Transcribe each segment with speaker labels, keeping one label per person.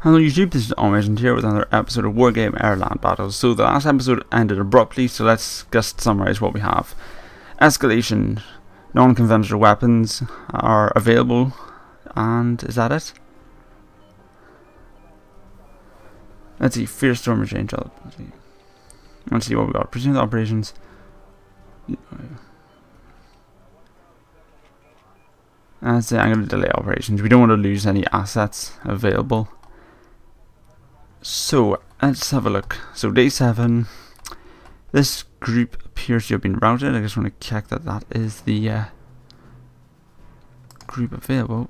Speaker 1: Hello YouTube, this is Operation here with another episode of Wargame Airland battles. So the last episode ended abruptly, so let's just summarise what we have. Escalation, non-conventional weapons are available, and is that it? Let's see, Fierce Storm Exchange. Let's see what we got. Presumed operations. Let's say I'm going to delay operations. We don't want to lose any assets available. So let's have a look. So day 7, this group appears to have been routed. I just want to check that that is the group available.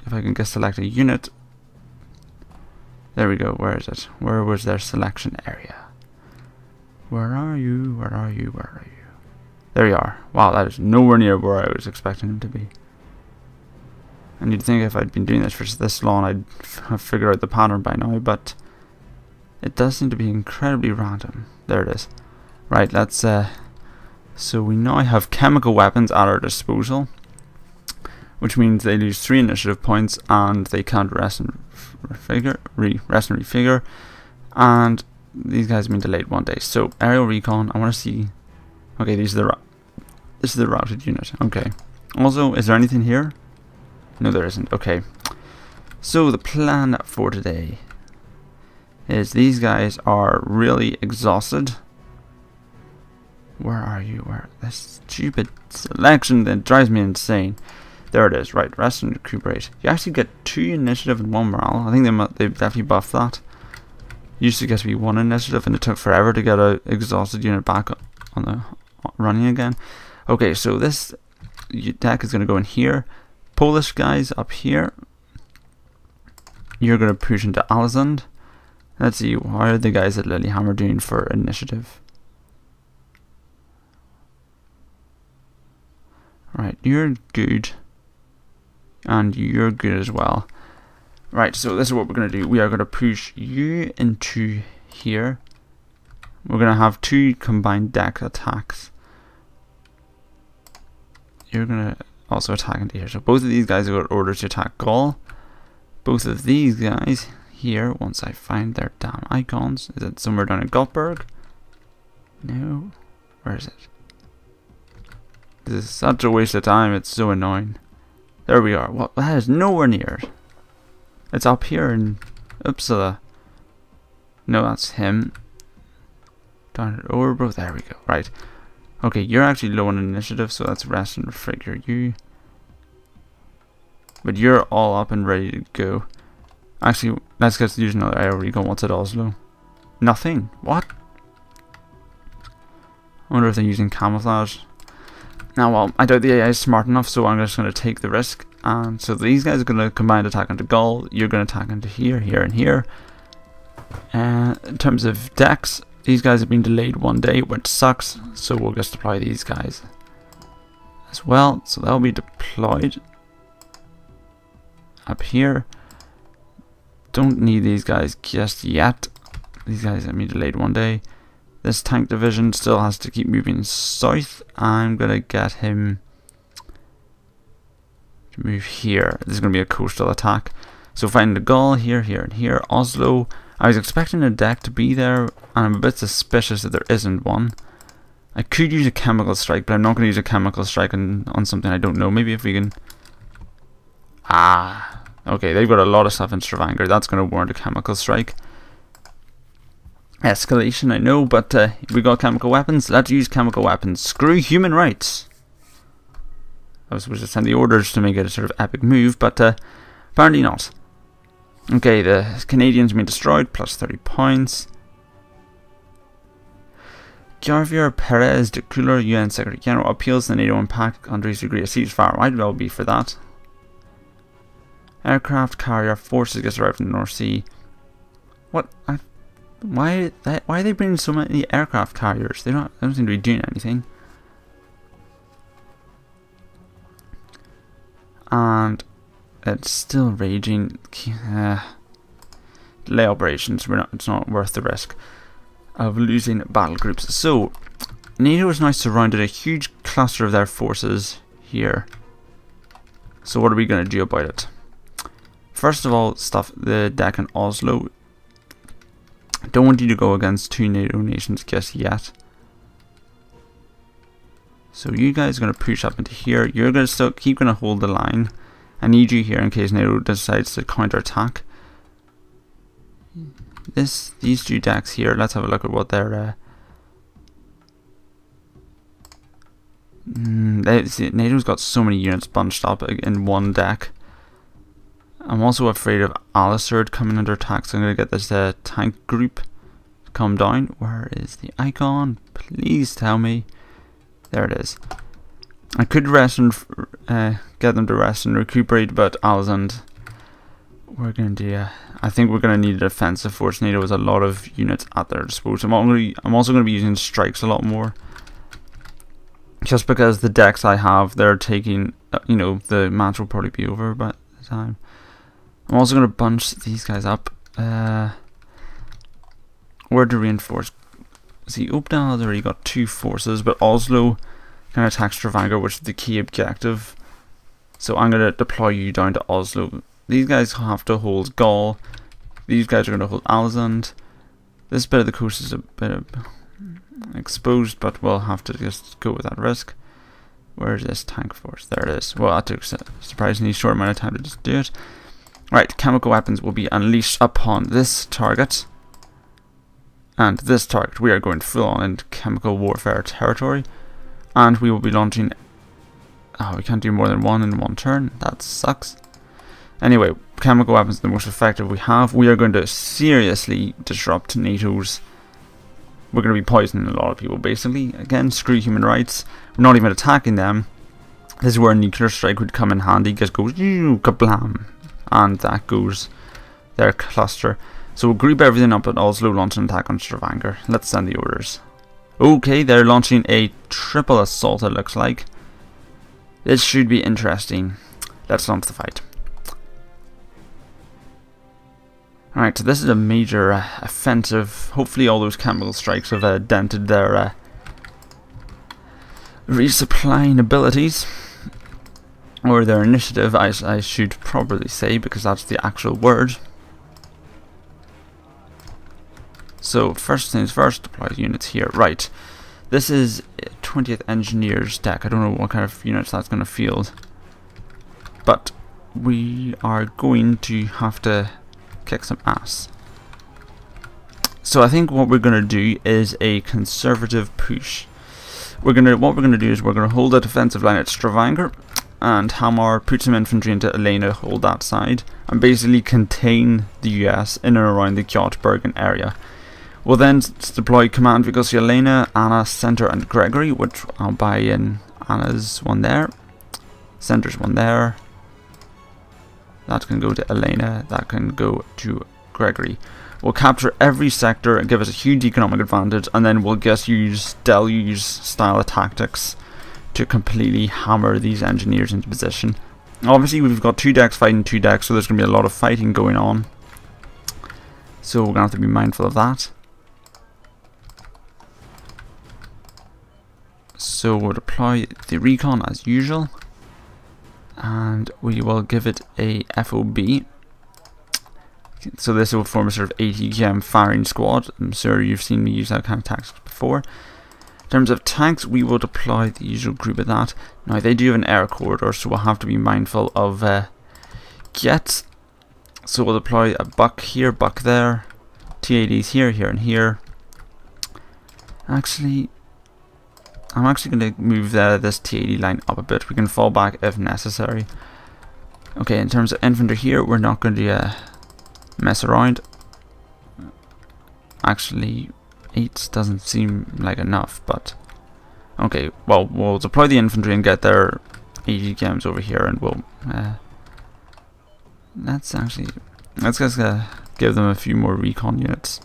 Speaker 1: If I can just select a unit. There we go. Where is it? Where was their selection area? Where are you? Where are you? Where are you? There you are. Wow, that is nowhere near where I was expecting him to be. And you'd think if I'd been doing this for this long, I'd have figured out the pattern by now, but it does seem to be incredibly random. There it is. Right, let's so we now have chemical weapons at our disposal, which means they lose 3 initiative points and they can't rest and refigure, and these guys have been delayed 1 day. So aerial recon, I want to see. Okay, this is the routed unit. Okay. Also, is there anything here? No, there isn't. Okay. So the plan for today is these guys are really exhausted. Where are you? Where? This stupid selection that drives me insane. There it is. Right, rest and recuperate. You actually get 2 initiative and 1 morale. I think they've definitely buffed that. Used to get to be 1 initiative, and it took forever to get a exhausted unit back on the running again. Okay, so this deck is going to go in here. Polish guys up here. You're going to push into Airland. Let's see, how are the guys at Lilyhammer doing for initiative? Right, you're good. And you're good as well. Right, so this is what we're going to do. We are going to push you into here. We're going to have 2 combined deck attacks. You're going to also attack into here. So both of these guys have got orders to attack Gaul. Both of these guys here, once I find their damn icons. Is it somewhere down in Goldberg? No. Where is it? This is such a waste of time, it's so annoying. There we are. What? That is nowhere near it. It's up here in Uppsala. No, that's him. Down at Örebro. There we go. Right. Okay, you're actually low on initiative, so that's rest and figure you. But you're all up and ready to go. Actually, let's get to use another aerial recon. What's at Oslo? Nothing. What? I wonder if they're using camouflage. Now, well, I doubt the AI is smart enough, so I'm just going to take the risk. And so these guys are going to combine attack into Gaul. You're going to attack into here, here, and here. In terms of decks, these guys have been delayed 1 day, which sucks. So we'll just deploy these guys as well. So they'll be deployed up here. Don't need these guys just yet. These guys have been delayed 1 day. This tank division still has to keep moving south. I'm gonna get him to move here. This is gonna be a coastal attack. So find the Gaul here, here, and here. Oslo. I was expecting a deck to be there, and I'm a bit suspicious that there isn't one. I could use a chemical strike, but I'm not gonna use a chemical strike on something I don't know. Maybe if we can. Okay, they've got a lot of stuff in Stravanger. That's going to warrant a chemical strike. Escalation, I know, but we got chemical weapons. Let's use chemical weapons. Screw human rights. I was supposed to send the orders to make it a sort of epic move, but apparently not. Okay, the Canadians have been destroyed, plus 30 points. Javier Perez de Cooler, UN Secretary General, appeals to NATO and PACT countries to agree a ceasefire. I'd well be for that. Aircraft carrier forces gets arrived from the North Sea. What? Why are they bringing so many aircraft carriers? They don't seem to be doing anything. And it's still raging. Delay operations. It's not worth the risk of losing battle groups. So NATO is now surrounded a huge cluster of their forces here. So what are we going to do about it? first of all, stuff the deck in Oslo. Don't want you to go against 2 NATO nations just yet. So you guys are going to push up into here. You're going to still keep going to hold the line. I need you here in case NATO decides to counterattack. These 2 decks here. Let's have a look at what they're. NATO's got so many units bunched up in one deck. I'm also afraid of Alisard coming under attack, so I'm going to get this tank group to come down. Where is the icon? Please tell me. There it is. I could rest and get them to rest and recuperate, but Alisand, we're going to do. I think we're going to need a defensive force. NATO has a lot of units at their disposal. I'm also going to be using strikes a lot more. Just because the decks I have, they're taking, you know, the match will probably be over by the time. I'm also going to bunch these guys up. Where to reinforce? See, Opdal has already got 2 forces, but Oslo can attack Stravanger, which is the key objective. So I'm going to deploy you down to Oslo. These guys have to hold Gaul. These guys are going to hold Alisand. This bit of the coast is a bit exposed, but we'll have to just go with that risk. Where's this tank force? There it is. Well, that took a surprisingly short amount of time to just do it. Right, chemical weapons will be unleashed upon this target. And this target, we are going full on into chemical warfare territory. And we will be launching... Oh, we can't do more than 1 in 1 turn. That sucks. Anyway, chemical weapons are the most effective we have. We are going to seriously disrupt NATO's... We're going to be poisoning a lot of people, basically. Again, screw human rights. We're not even attacking them. This is where a nuclear strike would come in handy. Just goes, kablam. And that goes their cluster. So we'll group everything up at Oslo, launch an attack on Stravanger. Let's send the orders. Okay, they're launching a triple assault, it looks like. This should be interesting. Let's launch the fight. Alright, so this is a major offensive. Hopefully all those chemical strikes have dented their resupplying abilities. Or their initiative, I should probably say, because that's the actual word. So, first things first, deploy units here. Right, this is 20th Engineers deck. I don't know what kind of units that's going to field. But we are going to have to kick some ass. So I think what we're going to do is a conservative push. What we're going to do is we're going to hold a defensive line at Stravanger, and Hamar put some infantry into Elena, hold that side, and basically contain the US in and around the Göteborg area. We'll then deploy command vehicles to Elena, Anna, Center, and Gregory, which I'll buy in. Anna's one there, Center's one there. That can go to Elena, that can go to Gregory. We'll capture every sector and give us a huge economic advantage, and then we'll just use deluge style tactics to completely hammer these engineers into position. Obviously we've got 2 decks fighting 2 decks, so there's going to be a lot of fighting going on. So we're going to have to be mindful of that. So we'll deploy the recon as usual, and we will give it a FOB. So this will form a sort of ATGM firing squad. I'm sure you've seen me use that kind of tactics before. In terms of tanks, we will deploy the usual group of that. Now they do have an air corridor, so we'll have to be mindful of jets. So we'll deploy a buck here, buck there, TADs here, here, and here. Actually, I'm actually going to move this TAD line up a bit. We can fall back if necessary. Okay, in terms of infantry here, we're not going to mess around. Actually, 8 doesn't seem like enough, but okay, well, we'll deploy the infantry and get their AGMs over here, and we'll let's just give them a few more recon units.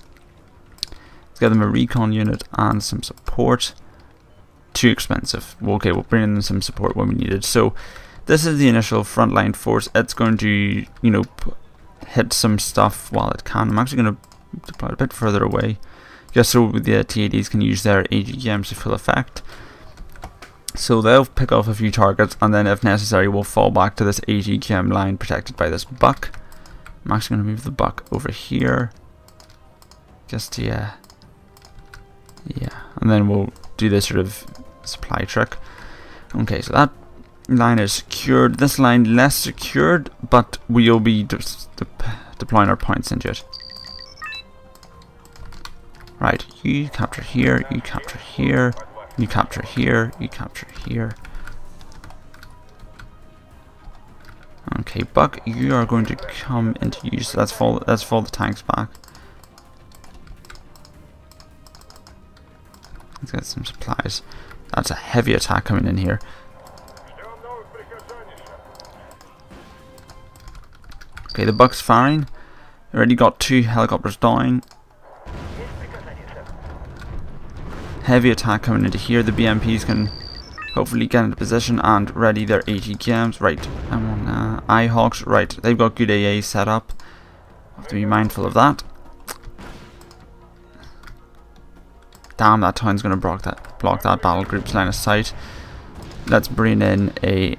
Speaker 1: Let's give them a recon unit and some support. Too expensive. Okay, we'll bring in some support when we need it. So this is the initial frontline force. It's going to, you know, hit some stuff while it can. I'm actually going to deploy it a bit further away, just so the TADs can use their AGMs to full effect. So they'll pick off a few targets, and then if necessary we'll fall back to this AGM line protected by this buck. I'm actually going to move the buck over here. Just to, yeah. And then we'll do this sort of supply trick. Okay, so that line is secured. This line less secured, but we'll be deploying our points into it. Right, you capture here, you capture here, you capture here, you capture here. Okay, Buck, you are going to come into use. Let's fall the tanks back. Let's get some supplies. That's a heavy attack coming in here. Okay, the Buck's firing. Already got 2 helicopters down. Heavy attack coming into here. The BMPs can hopefully get into position and ready their ATKMs. Right, I'm on IHawks. Right, they've got good AA set up. Have to be mindful of that. Damn, that town's going to block that battle group's line of sight. Let's bring in a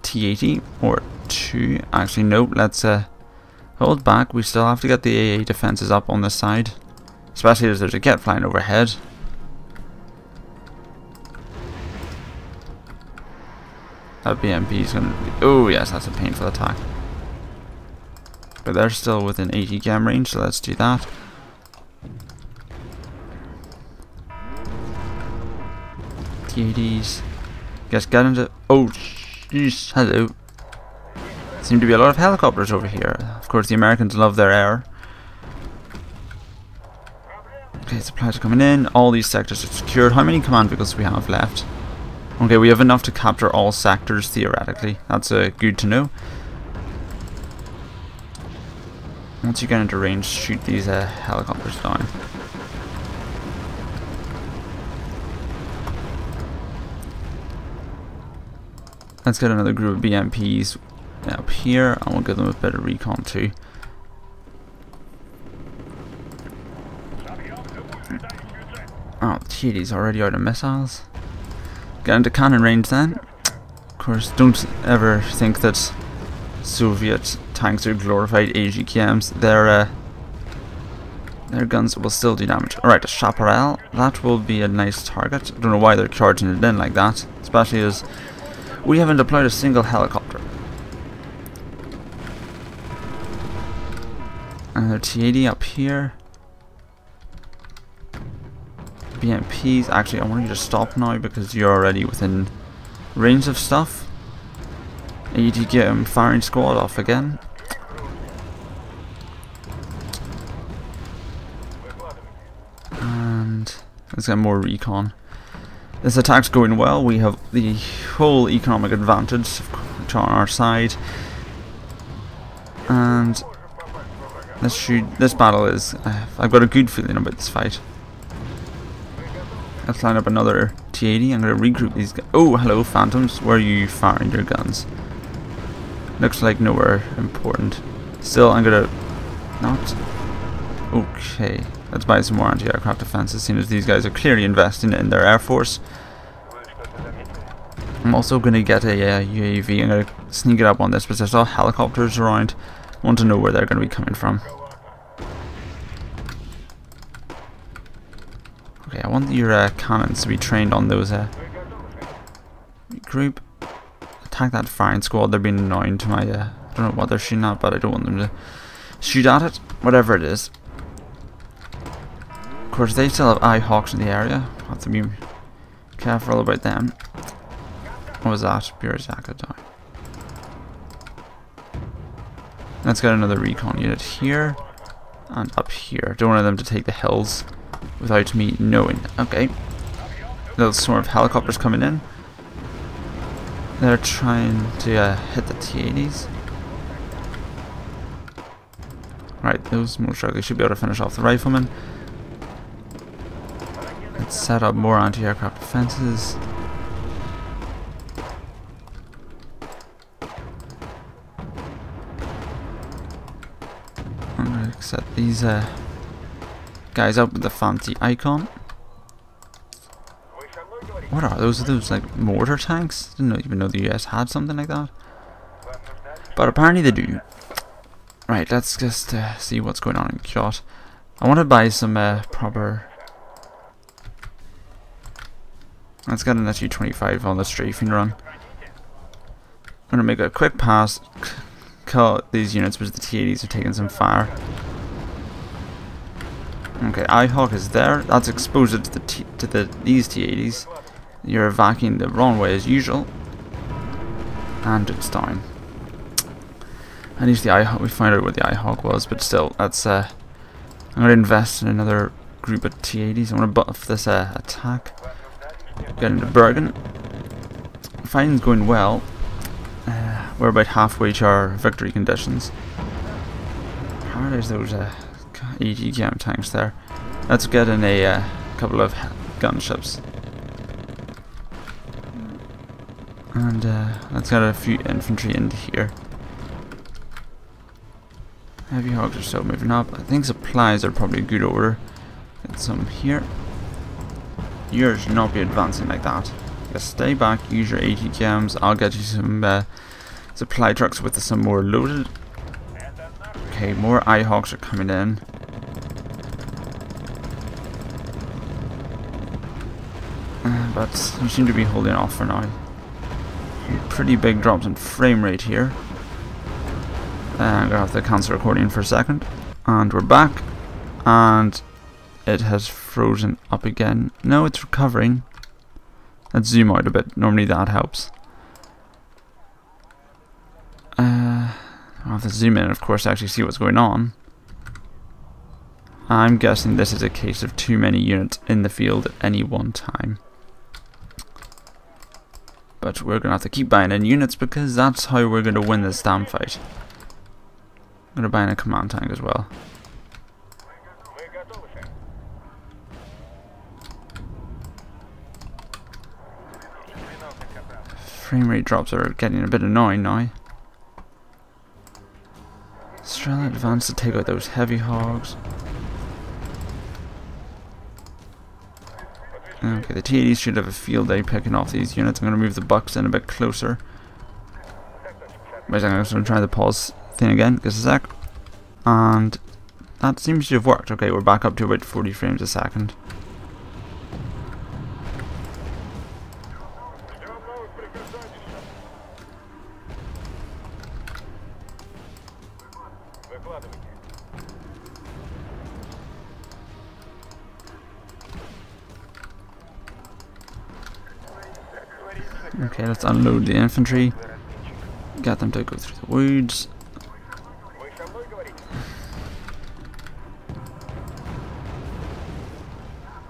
Speaker 1: T-80 or 2. Actually, no, let's hold back. We still have to get the AA defenses up on this side, especially as there's a jet flying overhead. That BMP is going to be... Oh yes, that's a painful attack. But they're still within ATKM range, so let's do that. T-80s. Guess get into... Oh, jeez, hello. Seem to be a lot of helicopters over here. Of course, the Americans love their air. Okay, supplies are coming in. All these sectors are secured. How many command vehicles do we have left? Okay, we have enough to capture all sectors, theoretically. That's good to know. Once you get into range, shoot these helicopters down. Let's get another group of BMPs up here, and we'll give them a bit of recon too. Oh, the T-80's already out of missiles. Get into cannon range then. Of course, don't ever think that Soviet tanks are glorified AGKMs. Their guns will still do damage. Alright, a Chaparral. That will be a nice target. I don't know why they're charging it in like that, especially as we haven't deployed a single helicopter. Another T-80 up here. BMPs. Actually, I want you to stop now because you're already within range of stuff. I need to get firing squad off again. And let's get more recon. This attack's going well. We have the whole economic advantage on our side. And let's shoot. This battle is... I've got a good feeling about this fight. Let's line up another T-80. I'm going to regroup these guys. Oh, hello, Phantoms. Where are you firing your guns? Looks like nowhere important. Still, I'm going to... Not... Okay. Let's buy some more anti-aircraft defenses, seeing as these guys are clearly investing in their air force. I'm also going to get a UAV. I'm going to sneak it up on this, but there's all helicopters around. I want to know where they're going to be coming from. Okay, I want your cannons to be trained on those group. Attack that firing squad. They're being annoying to my I don't know what they're shooting at, but I don't want them to shoot at it, whatever it is. Of course, they still have IHawks in the area. Have to be careful about them. What was that? Burazaka down. Let's get another recon unit here and up here. Don't want them to take the hills without me knowing. Okay. Little swarm of helicopters coming in. They're trying to hit the T-80s. Right, those most likely should be able to finish off the riflemen. Let's set up more anti-aircraft defenses. I'm going to set these guys up with the fancy icon. What are those? Are those like mortar tanks? Didn't even know the US had something like that. But apparently they do. Right, let's just see what's going on in Kyoto. I want to buy some proper... Let's get an SU-25 on the strafing run. I'm going to make a quick pass, kill these units because the T-80s are taking some fire. Okay, IHawk is there. That's exposed to these T-80s. You're vacuuming the wrong way as usual. And it's down. At least the IHawk, we found out what the IHawk was, but still, that's I'm going to invest in another group of T-80s. I'm going to buff this attack. Get into Bergen. Fighting's going well. We're about halfway to our victory conditions. How are those 80 km tanks there? Let's get in a couple of gunships. And let's get a few infantry into here. Heavy hogs are still moving up. I think supplies are probably a good order. Get some here. You should not be advancing like that. Just stay back, use your 80 kms. I'll get you some supply trucks with some more loaded. Okay, more IHawks are coming in. But you seem to be holding off for now. Pretty big drops in frame rate here. I'm gonna have to cancel recording for a second. And we're back. And it has frozen up again. No, it's recovering. Let's zoom out a bit. Normally that helps. I'll have to zoom in, of course, to actually see what's going on. I'm guessing this is a case of too many units in the field at any one time. But we're going to have to keep buying in units because that's how we're going to win this damn fight. I'm going to buy in a command tank as well. Frame rate drops are getting a bit annoying now. Strela advance to take out those heavy hogs. Okay, the T-80s should have a field day picking off these units. I'm going to move the Bucks in a bit closer. Wait, I'm going to try the pause thing again, just a sec. And that seems to have worked. Okay, we're back up to about 40 frames a second. Okay, let's unload the infantry. Get them to go through the woods.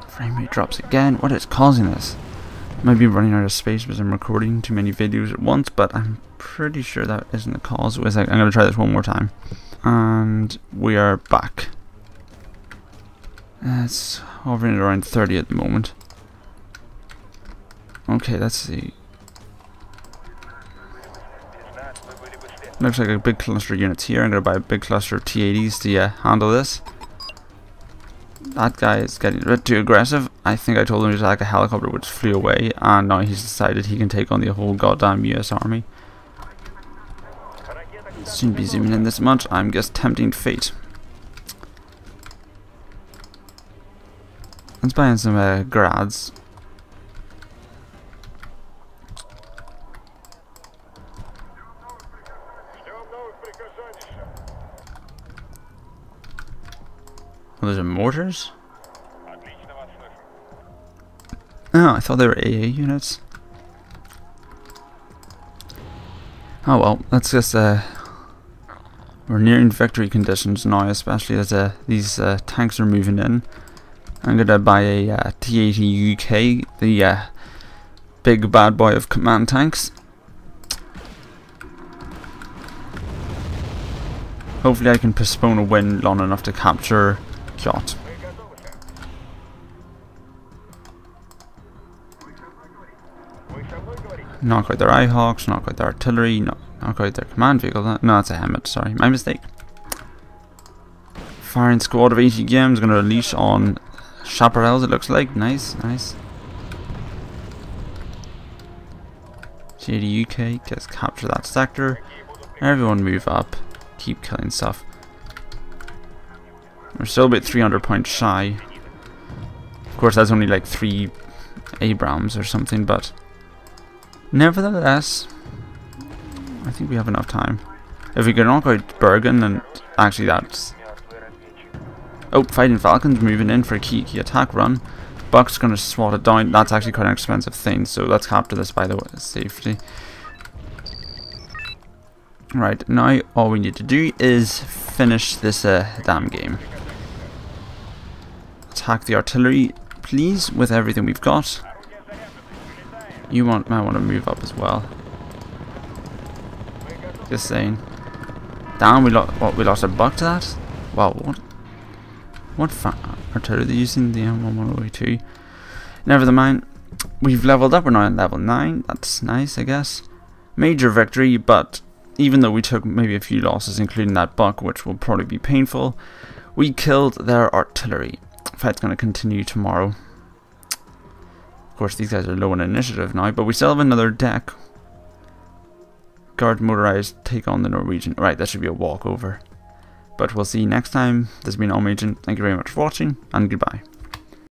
Speaker 1: Frame rate drops again. What is causing this? I might be running out of space because I'm recording too many videos at once, but I'm pretty sure that isn't the cause. I'm going to try this one more time. And we are back. It's hovering at around 30 at the moment. Okay, let's see. Looks like a big cluster of units here. I'm going to buy a big cluster of T-80s to handle this. That guy is getting a bit too aggressive. I think I told him to attack a helicopter which flew away, and now he's decided he can take on the whole goddamn US Army. Shouldn't be zooming in this much. I'm just tempting fate. Let's buy in some grads. Oh, those are mortars? Oh, I thought they were AA units. Oh well, let's just we're nearing victory conditions now, especially as these tanks are moving in. I'm gonna buy a T-80 UK, the big bad boy of command tanks. Hopefully I can postpone a win long enough to capture Kyoto. Knock out their IHawks, knock out their artillery, knock out their command vehicle. No, that's a helmet, sorry, my mistake. Firing squad of 80 games going to release on chaparrals, it looks like. Nice, nice. JD UK, just capture that sector. Everyone move up. keep killing stuff. We're still about 300 points shy. Of course, that's only like 3 Abrams or something, but nevertheless, I think we have enough time. If we can knock out Bergen, and actually that's... Oh, Fighting Falcon's moving in for a key attack run. Buck's gonna swat it down. That's actually quite an expensive thing, so let's capture this by the way, safely. Right, now all we need to do is finish this damn game. Attack the artillery, please, with everything we've got. You might want to move up as well. Just saying. Damn, we lost a buck to that? Wow, what artillery are they using? The M1102. Never mind. We've leveled up, we're now on level 9. That's nice, I guess. Major victory, but even though we took maybe a few losses, including that buck, which will probably be painful, we killed their artillery. Fight's going to continue tomorrow. Of course, these guys are low in initiative now, but we still have another deck. Guard motorized, take on the Norwegian. Right, that should be a walkover. But we'll see you next time. This has been All Agent. Thank you very much for watching, and goodbye.